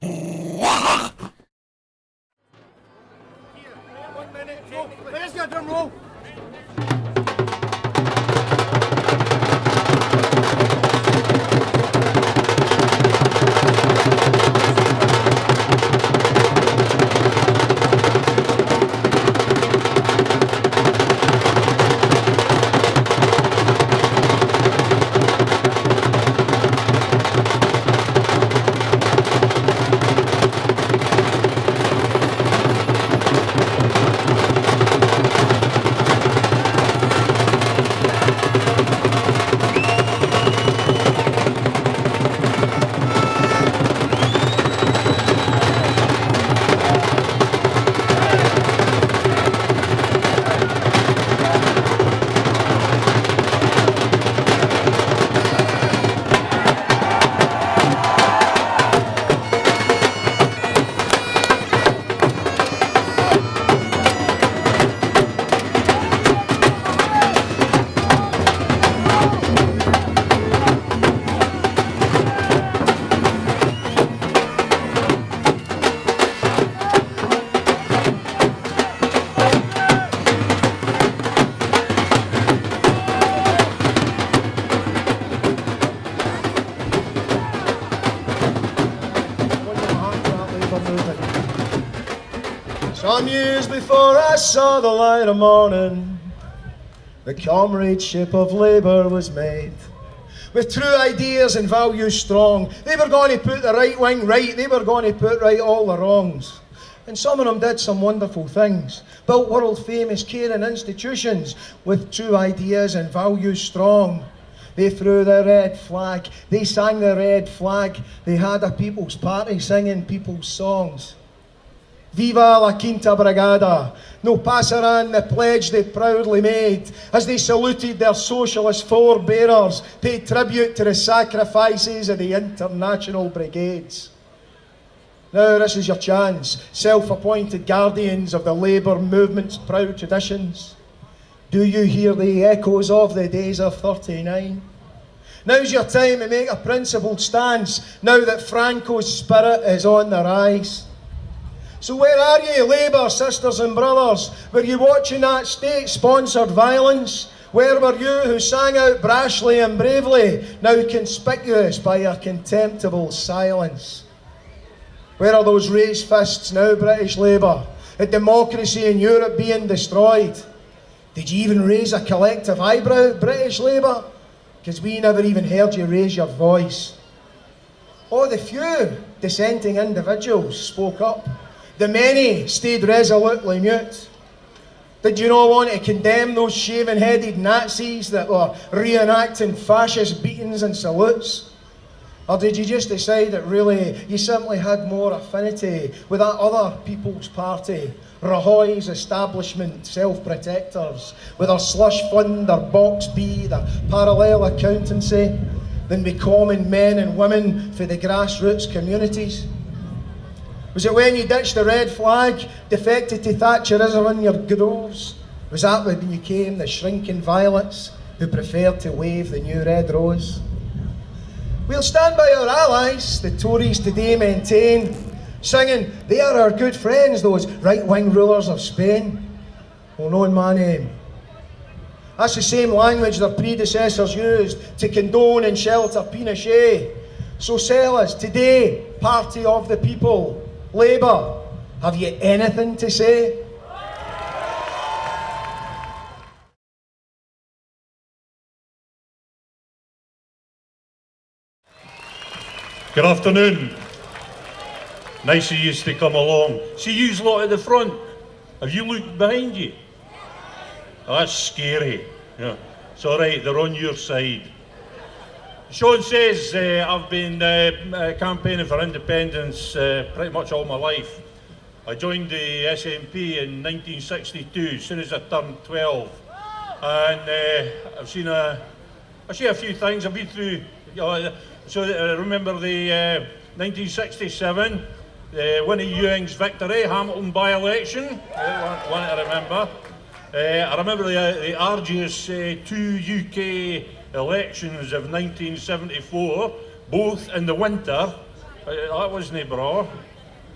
1 minute. Where's your drum roll? Some years before I saw the light of morning, the comradeship of labour was made. With true ideas and values strong, they were going to put the right wing right, they were going to put right all the wrongs. And some of them did some wonderful things, built world famous caring institutions with true ideas and values strong. They threw the red flag, they sang the red flag, they had a people's party singing people's songs. Viva la Quinta Brigada, no passaran the pledge they proudly made, as they saluted their socialist forebearers, paid tribute to the sacrifices of the international brigades. Now this is your chance, self-appointed guardians of the labour movement's proud traditions. Do you hear the echoes of the days of 39? Now's your time to make a principled stance, now that Franco's spirit is on the rise. So where are you, Labour sisters and brothers? Were you watching that state-sponsored violence? Where were you who sang out brashly and bravely, now conspicuous by your contemptible silence? Where are those raised fists now, British Labour, at democracy in Europe being destroyed? Did you even raise a collective eyebrow, British Labour? Because we never even heard you raise your voice. Oh, the few dissenting individuals spoke up. The many stayed resolutely mute. Did you not want to condemn those shaven-headed Nazis that were reenacting fascist beatings and salutes? Or did you just decide that really you simply had more affinity with that other People's Party, Rajoy's establishment self-protectors, with their slush fund, their box B, their parallel accountancy, than with common men and women for the grassroots communities? Was it when you ditched the red flag, defected to Thatcherism in your groves? Was that when you became the shrinking violets who preferred to wave the new red rose? We'll stand by our allies, the Tories today maintain, singing, they are our good friends, those right-wing rulers of Spain. Well, known my name. That's the same language their predecessors used to condone and shelter Pinochet. So Sellers, today, Party of the People, Labour, have you anything to say? Good afternoon. Nice of you to come along. See you lot at the front. Have you looked behind you? Oh, that's scary. Yeah. It's all right, they're on your side. Sean says I've been campaigning for independence pretty much all my life. I joined the SNP in 1962, as soon as I turned 12. And I've seen a few things. I've been through, so I remember the 1967, Winnie Ewing's victory, Hamilton by-election, one to remember. I remember the arduous two UK elections of 1974, both in the winter, That wasn't bra.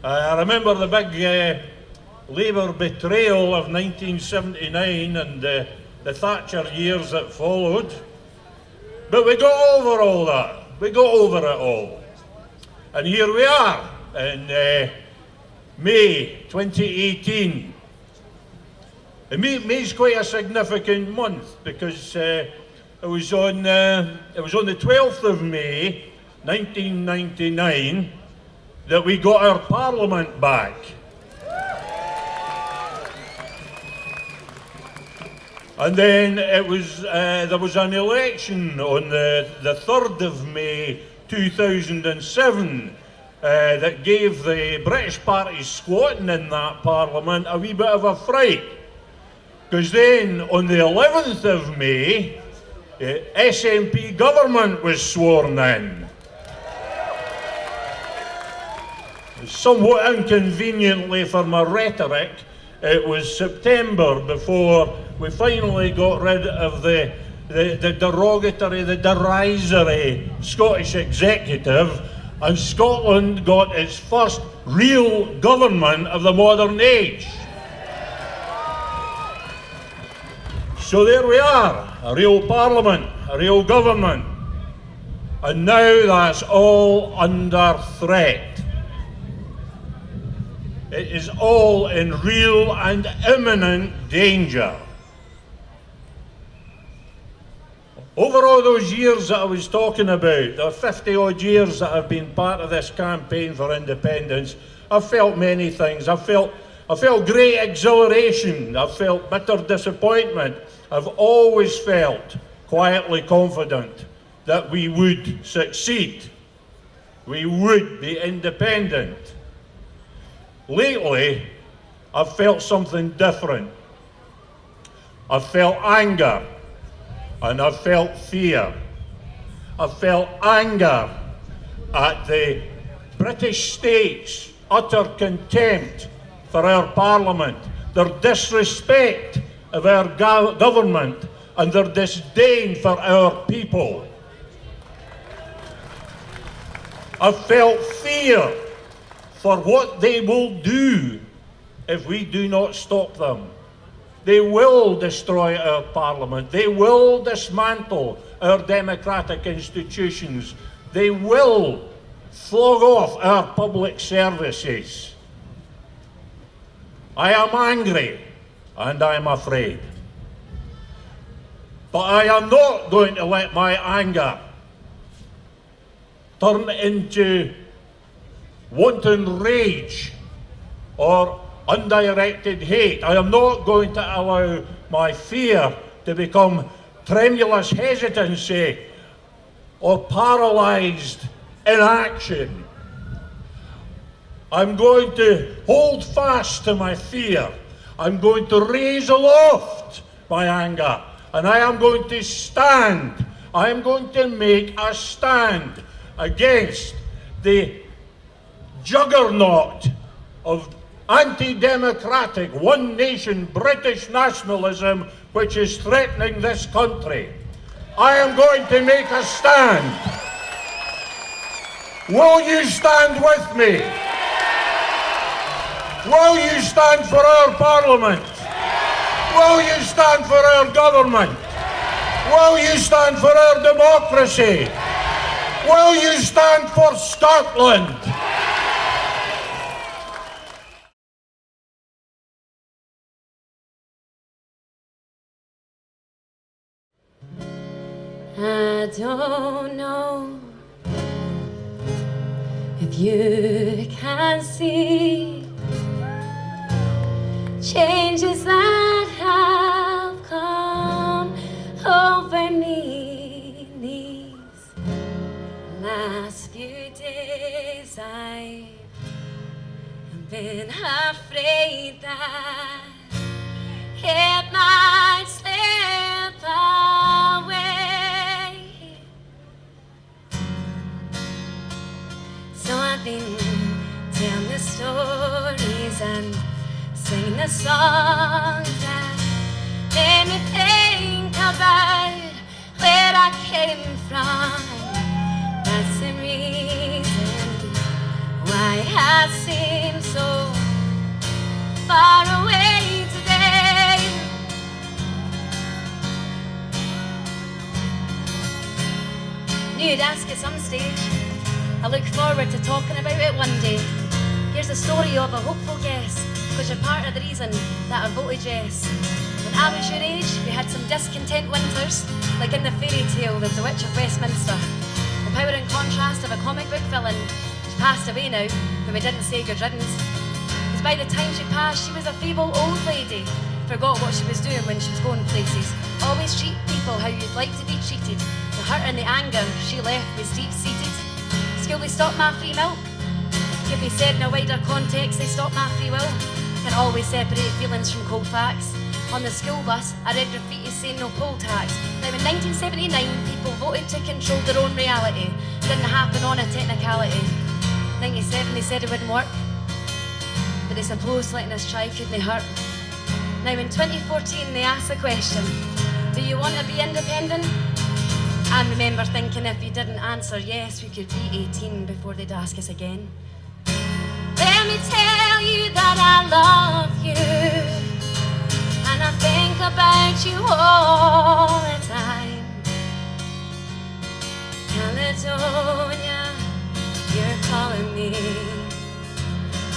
I remember the big Labour betrayal of 1979 and the Thatcher years that followed. But we got over all that. We got over it all. And here we are in May 2018. And May's quite a significant month because it was on the 12th of May 1999 that we got our Parliament back. And then there was an election on the 3rd of May 2007 that gave the British Party squatting in that Parliament a wee bit of a fright. Because then on the 11th of May, SNP government was sworn in. Somewhat inconveniently for my rhetoric, it was September before we finally got rid of the derogatory, the derisory Scottish executive, and Scotland got its first real government of the modern age. So there we are, a real parliament, a real government, and now that's all under threat. It is all in real and imminent danger. Over all those years that I was talking about, the 50 odd years that I've been part of this campaign for independence, I've felt many things. I felt great exhilaration. I've felt bitter disappointment. I've always felt quietly confident that we would succeed. We would be independent. Lately, I've felt something different. I've felt anger, and I've felt fear. I've felt anger at the British state's utter contempt for our Parliament, their disrespect of our government, and their disdain for our people. I've felt fear for what they will do if we do not stop them. They will destroy our Parliament. They will dismantle our democratic institutions. They will flog off our public services. I am angry and I am afraid. But I am not going to let my anger turn into wanton rage or undirected hate. I am not going to allow my fear to become tremulous hesitancy or paralysed inaction. I'm going to hold fast to my fear. I'm going to raise aloft my anger, and I am going to stand. I am going to make a stand against the juggernaut of anti-democratic, one-nation British nationalism which is threatening this country. I am going to make a stand. Will you stand with me? Will you stand for our Parliament? Will you stand for our government? Will you stand for our democracy? Will you stand for Scotland? I don't know if you can see changes that have come over me these last few days. I've been afraid that it might slip away. So I've been telling the stories and sing the songs that made me think about where I came from. That's the reason that seems so far away today. Knew you'd ask at some stage. I look forward to talking about it one day. Here's a story of a hopeful guess, because you're part of the reason that I voted yes. When I was your age, we had some discontent winters, like in the fairy tale of The Witch of Westminster. The power and contrast of a comic book villain. She's passed away now, but we didn't say good riddance. Because by the time she passed, she was a feeble old lady. Forgot what she was doing when she was going places. Always treat people how you'd like to be treated. The hurt and the anger she left was deep-seated. School, they stopped my free milk. Could be said in a wider context, they stopped my free will. Can always separate feelings from cold facts. On the school bus, I read graffiti saying no poll tax. Now in 1979, people voted to control their own reality. Didn't happen on a technicality. 97, they said it wouldn't work, but they supposed letting us try couldn't hurt. Now in 2014, they asked the question, do you want to be independent? I remember thinking if you didn't answer yes, we could be 18 before they'd ask us again. Let me tell you that I love you, and I think about you all the time. Caledonia, you're calling me,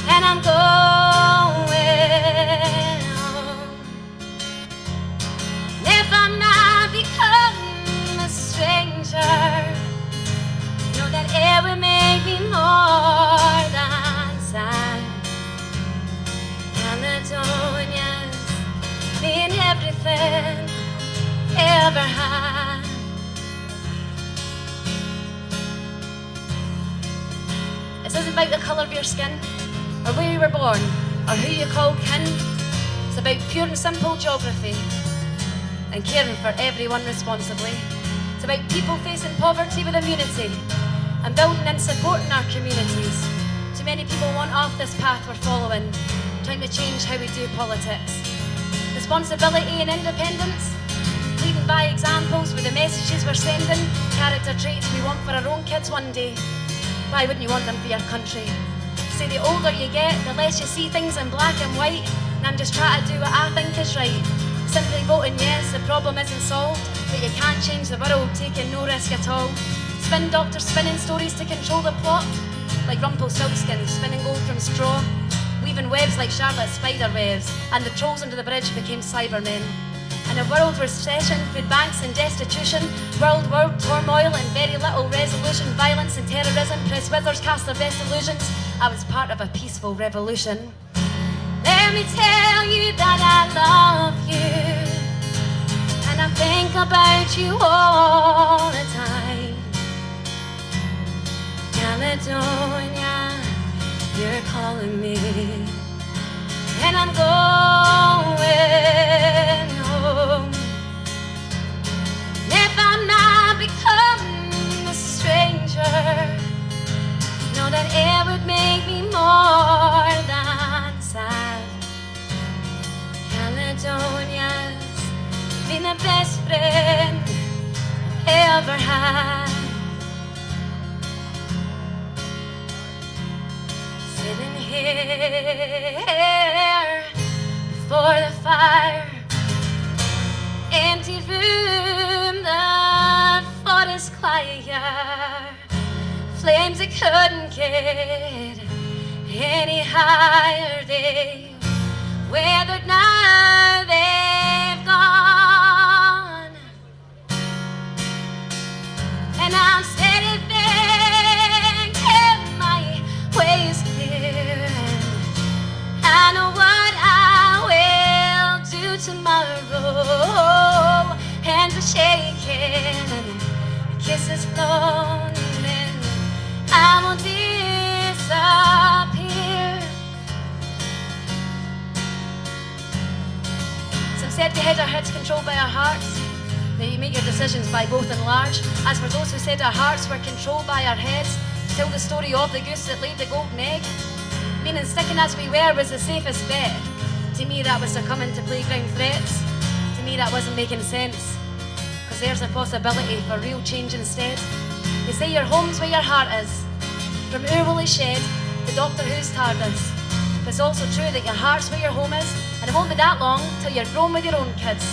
and I'm going home. If I'm not becoming a stranger, know that it would make me more than sad. Caledonia's mean everything ever had. This isn't about the colour of your skin, or where you were born, or who you call kin. It's about pure and simple geography, and caring for everyone responsibly. It's about people facing poverty with immunity, and building and supporting our communities. Too many people want off this path we're following, trying to change how we do politics. Responsibility and independence, leading by examples with the messages we're sending, character traits we want for our own kids one day. Why wouldn't you want them for your country? Say the older you get, the less you see things in black and white, and I'm just trying to do what I think is right. Simply voting yes, the problem isn't solved, but you can't change the world taking no risk at all. Spin doctors spinning stories to control the plot, like Rumpelstiltskin spinning gold from straw, weaving webs like Charlotte's spider webs, and the trolls under the bridge became Cybermen. In a world recession, food banks and destitution, world turmoil and very little resolution, violence and terrorism, press withers cast their best illusions. I was part of a peaceful revolution. Let me tell you that I love you, and I think about you all the time. Caledonia, you're calling me, and I'm going home. And if I'm not becoming a stranger, know that it would make me more than sad. Caledonia's been the best friend I've ever had. Sitting here before the fire, empty room, the thought is quiet. Flames that couldn't get any higher. They weathered, now they've gone, and I'm steady thinking my way's clear. I know what I will do tomorrow. Hands are shaking, kisses flowing. I won't disappear. Some said we had our heads controlled by our hearts, that you make your decisions by both and large. As for those who said our hearts were controlled by our heads, tell the story of the goose that laid the golden egg. Meaning sticking as we were was the safest bet. To me that was succumbing to playground threats. To me that wasn't making sense, cause there's a possibility for real change instead. They say your home's where your heart is. From our woolly shed, to Doctor Who's TARDIS. But it's also true that your heart's where your home is, and it won't be that long till you're grown with your own kids.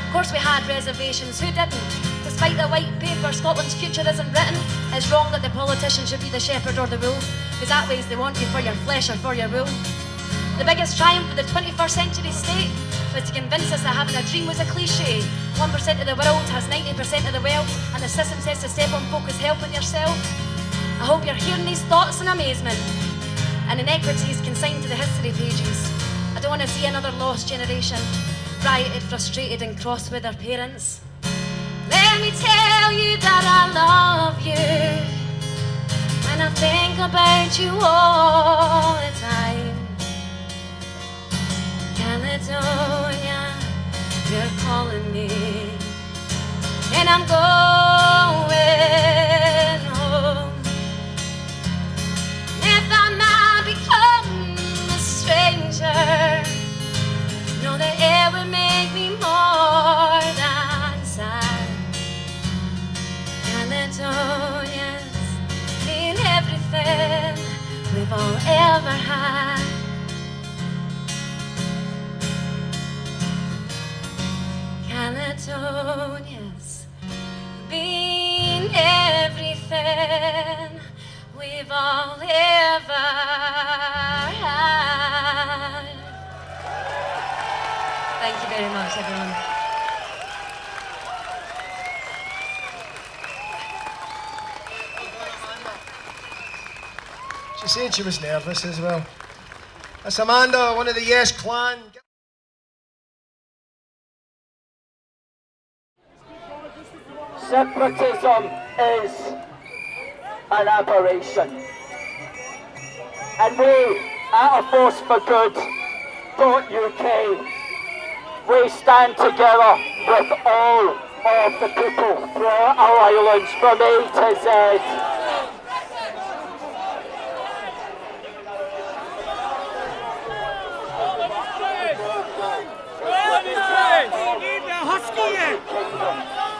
Of course we had reservations, who didn't? Despite the white paper, Scotland's future isn't written. It's wrong that the politician should be the shepherd or the wolf, because that ways they want you for your flesh or for your wool. The biggest triumph of the 21st century state was to convince us that having a dream was a cliche. 1% of the world has 90% of the wealth, and the system says to step on focus helping yourself. I hope you're hearing these thoughts in amazement, and inequities consigned to the history pages. I don't want to see another lost generation, rioted, frustrated and cross with their parents. Let me tell you that I love you, and I think about you all the time. Caledonia, you're calling me, and I'm going home. If I might become a stranger, know the air will make me more than sad. Caledonians mean everything we've all ever had. Caledonians mean everything we've all ever had. Thank you very much, everyone. She said she was nervous as well. That's Amanda, one of the Yes Clan. Separatism is an aberration. And we, at A Force for Good.uk, we stand together with all of the people throughout our islands from A to Z.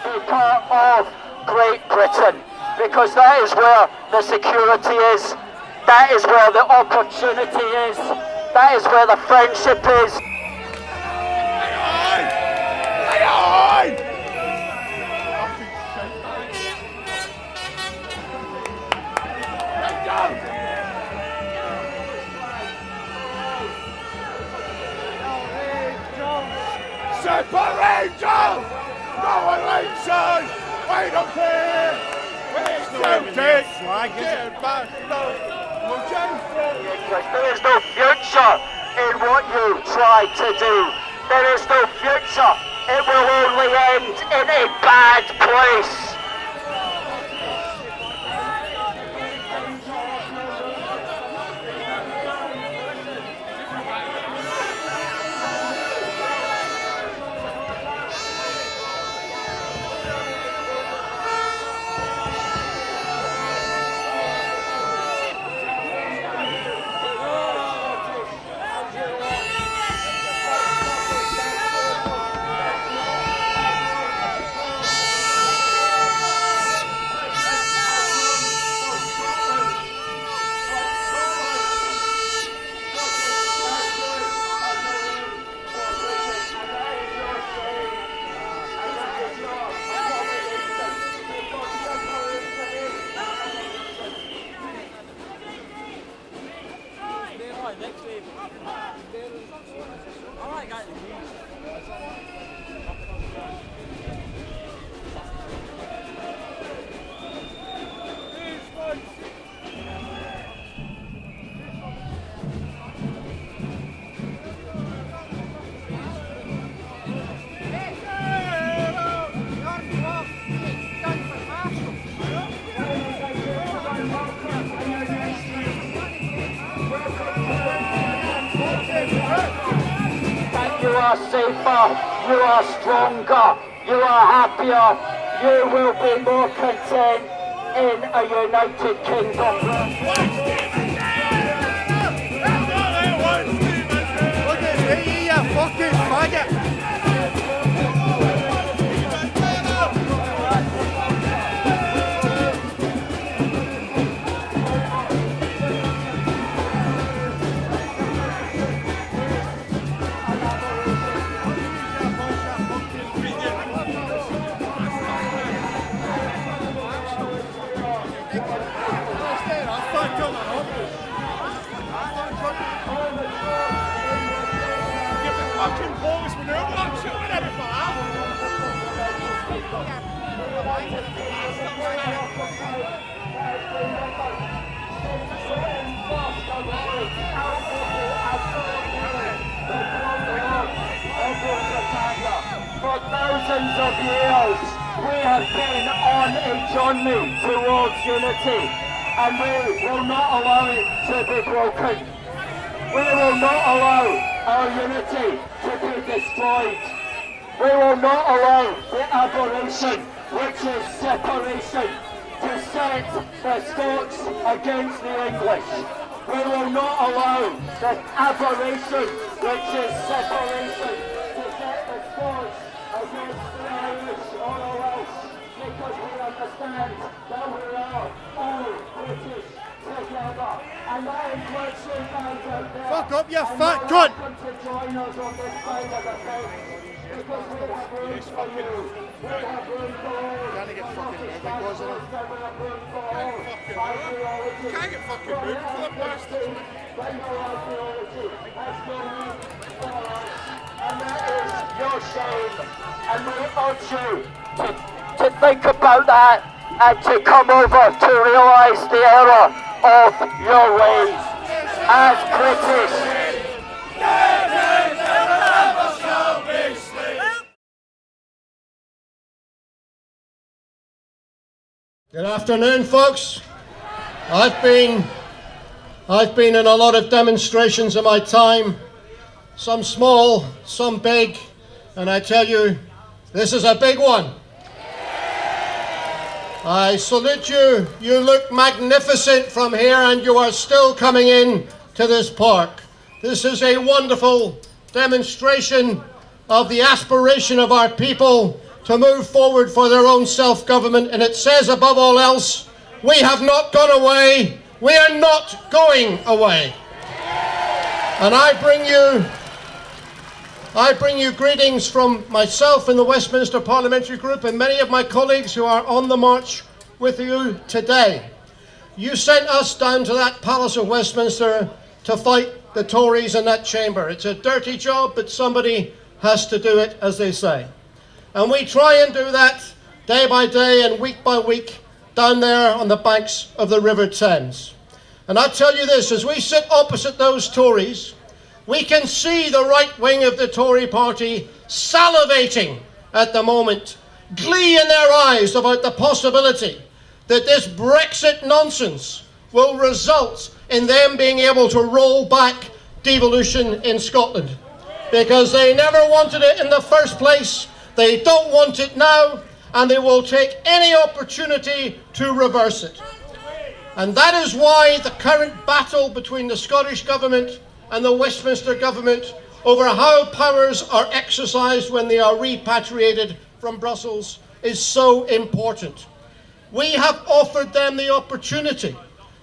Be part of Great Britain, because that is where the security is, that is where the opportunity is, that is where the friendship is. Separation! No election! Wait up here! Celtic! Get back There is no future in what you try to do. There is no future. It will only end in a bad place. You are safer, you are stronger, you are happier, you will be more content in a United Kingdom. Look at me, you fucking faggot! fucking policeman out. I'm shooting at it for that. For thousands of years, we have been on a journey towards unity, and we will not allow it to be broken. We will not allow our unity to be destroyed. We will not allow the aberration, which is separation, to set the Scots against the English. We will not allow the aberration, which is separation, to set the Scots against the Irish or the Welsh, because we understand that we are all British together. And that includes you guys out there. Fuck up, you And fat you're cunt! welcome to join us on this side of the fence, because we have room for you. We have room for all. Can't get fucking moving, was it? We have room for all. Ideology. Can't get fucking moving for them bastards, man. Rainbow ideology has no room for us. And that is your shame. And we urge you to think about that and to come over to realise the error of your ways as British. Good afternoon, folks. I've been in a lot of demonstrations in my time, some small, some big, and I tell you, this is a big one. I salute you. You look magnificent from here, and you are still coming in to this park. This is a wonderful demonstration of the aspiration of our people to move forward for their own self-government, and it says above all else, we have not gone away, we are not going away. And I bring you greetings from myself and the Westminster Parliamentary Group and many of my colleagues who are on the march with you today. You sent us down to that Palace of Westminster to fight the Tories in that chamber. It's a dirty job, but somebody has to do it, as they say. And we try and do that day by day and week by week down there on the banks of the River Thames. And I tell you this, as we sit opposite those Tories, we can see the right wing of the Tory party salivating at the moment, glee in their eyes about the possibility that this Brexit nonsense will result in them being able to roll back devolution in Scotland. Because they never wanted it in the first place, they don't want it now, and they will take any opportunity to reverse it. And that is why the current battle between the Scottish Government and the Westminster Government over how powers are exercised when they are repatriated from Brussels is so important. We have offered them the opportunity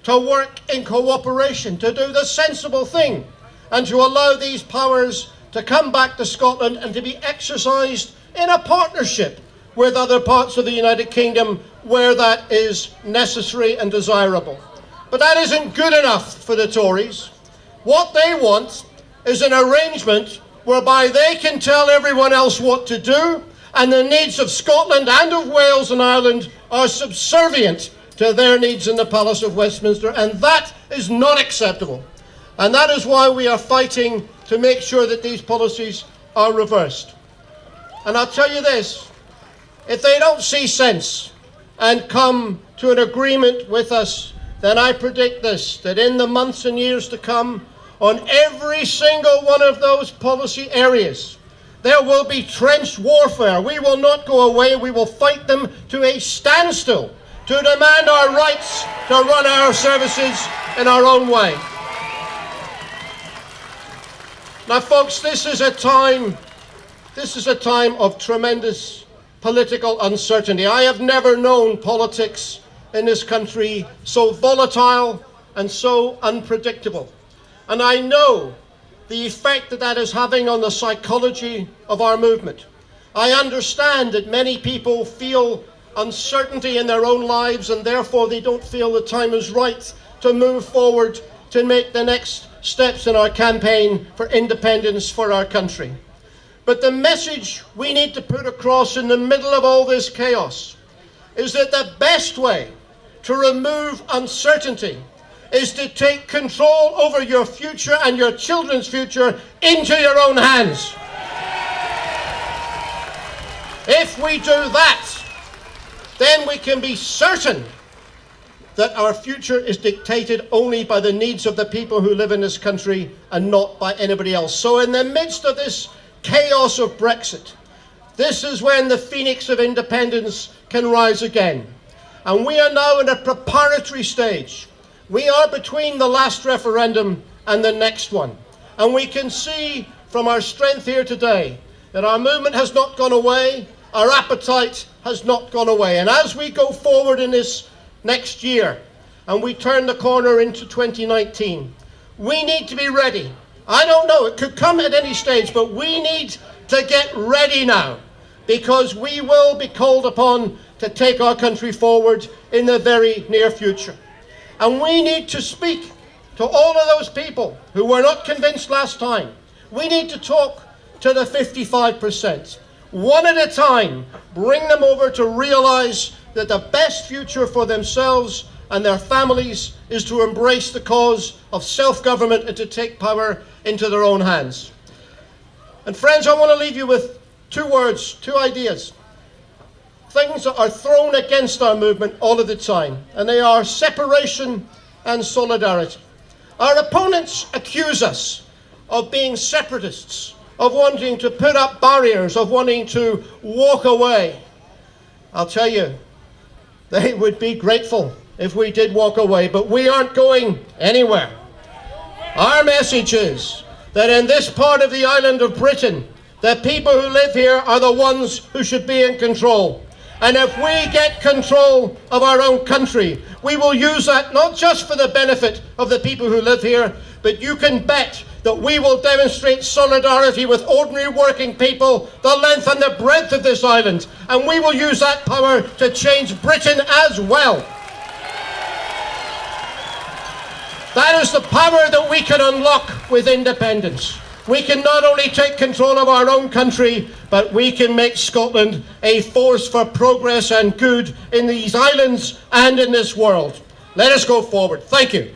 to work in cooperation, to do the sensible thing, and to allow these powers to come back to Scotland and to be exercised in a partnership with other parts of the United Kingdom where that is necessary and desirable. But that isn't good enough for the Tories. What they want is an arrangement whereby they can tell everyone else what to do, and the needs of Scotland and of Wales and Ireland are subservient to their needs in the Palace of Westminster, and that is not acceptable. And that is why we are fighting to make sure that these policies are reversed. And I'll tell you this, if they don't see sense and come to an agreement with us, then I predict this, that in the months and years to come, on every single one of those policy areas, there will be trench warfare. We will not go away, we will fight them to a standstill, to demand our rights to run our services in our own way. Now folks, this is a time of tremendous political uncertainty. I have never known politics in this country so volatile and so unpredictable. And I know the effect that is having on the psychology of our movement. I understand that many people feel uncertainty in their own lives, and therefore they don't feel the time is right to move forward to make the next steps in our campaign for independence for our country. But the message we need to put across in the middle of all this chaos is that the best way to remove uncertainty is to take control over your future and your children's future into your own hands. If we do that, then we can be certain that our future is dictated only by the needs of the people who live in this country and not by anybody else. So in the midst of this chaos of Brexit, this is when the phoenix of independence can rise again. And we are now in a preparatory stage. We are between the last referendum and the next one. And we can see from our strength here today that our movement has not gone away, our appetite has not gone away. And as we go forward in this next year and we turn the corner into 2019, we need to be ready. I don't know, it could come at any stage, but we need to get ready now, because we will be called upon to take our country forward in the very near future. And we need to speak to all of those people who were not convinced last time. We need to talk to the 55%. One at a time, bring them over to realize that the best future for themselves and their families is to embrace the cause of self-government and to take power into their own hands. And friends, I want to leave you with two words, two ideas. Things that are thrown against our movement all of the time, and they are separation and solidarity. Our opponents accuse us of being separatists, of wanting to put up barriers, of wanting to walk away. I'll tell you, they would be grateful if we did walk away, but we aren't going anywhere. Our message is that in this part of the island of Britain, the people who live here are the ones who should be in control. And if we get control of our own country, we will use that not just for the benefit of the people who live here, but you can bet that we will demonstrate solidarity with ordinary working people the length and the breadth of this island. And we will use that power to change Britain as well. That is the power that we can unlock with independence. We can not only take control of our own country, but we can make Scotland a force for progress and good in these islands and in this world. Let us go forward. Thank you.